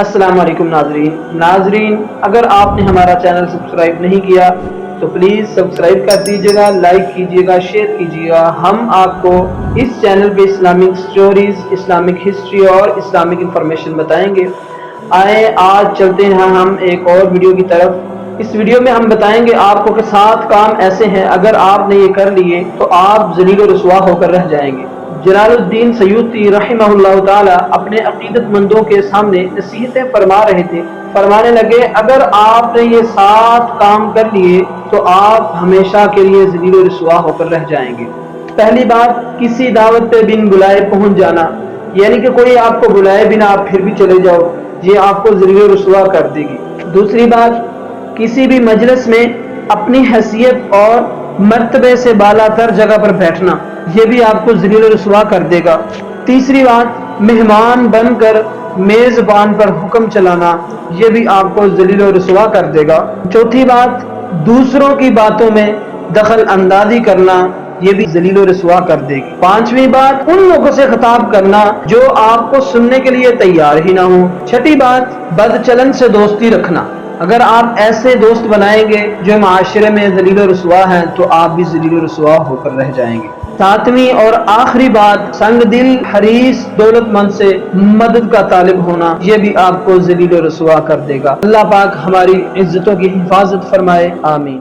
السلام علیکم ناظرین، اگر آپ نے ہمارا چینل سبسکرائب نہیں کیا تو پلیز سبسکرائب کر دیجیے گا، لائک کیجیے گا، شیئر کیجیے گا۔ ہم آپ کو اس چینل پہ اسلامک سٹوریز، اسلامک ہسٹری اور اسلامک انفارمیشن بتائیں گے۔ آئیں آج چلتے ہیں ہم ایک اور ویڈیو کی طرف۔ اس ویڈیو میں ہم بتائیں گے آپ کو کہ 7 کام ایسے ہیں اگر آپ نے یہ کر لیے تو آپ ذلیل و رسوا ہو کر رہ جائیں گے۔ جلال الدین سیوطی رحمہ اللہ تعالی اپنے عقیدت مندوں کے سامنے نصیحتیں فرما رہے تھے۔ فرمانے لگے اگر آپ نے یہ 7 کام کر لیے تو آپ ہمیشہ کے لیے ذلیل و رسوا ہو کر رہ جائیں گے۔ پہلی بات، کسی دعوت پہ بن بلائے پہنچ جانا، یعنی کہ کوئی آپ کو بلائے بنا آپ پھر بھی چلے جاؤ، یہ آپ کو ذلیل و رسوا کر دے گی۔ دوسری بات، کسی بھی مجلس میں اپنی حیثیت اور مرتبے سے بالا تر جگہ پر بیٹھنا، یہ بھی آپ کو ذلیل و رسوا کر دے گا۔ تیسری بات، مہمان بن کر میزبان پر حکم چلانا، یہ بھی آپ کو ذلیل و رسوا کر دے گا۔ چوتھی بات، دوسروں کی باتوں میں دخل اندازی کرنا، یہ بھی ذلیل و رسوا کر دے گی۔ پانچویں بات، ان لوگوں سے خطاب کرنا جو آپ کو سننے کے لیے تیار ہی نہ ہوں۔ چھٹی بات، بد چلن سے دوستی رکھنا، اگر آپ ایسے دوست بنائیں گے جو معاشرے میں ذلیل و رسوا ہیں تو آپ بھی ذلیل و رسوا ہو کر رہ جائیں گے۔ ساتویں اور آخری بات، سنگ دل، حریص، دولت مند سے مدد کا طالب ہونا، یہ بھی آپ کو ذلیل و رسوا کر دے گا۔ اللہ پاک ہماری عزتوں کی حفاظت فرمائے، آمین۔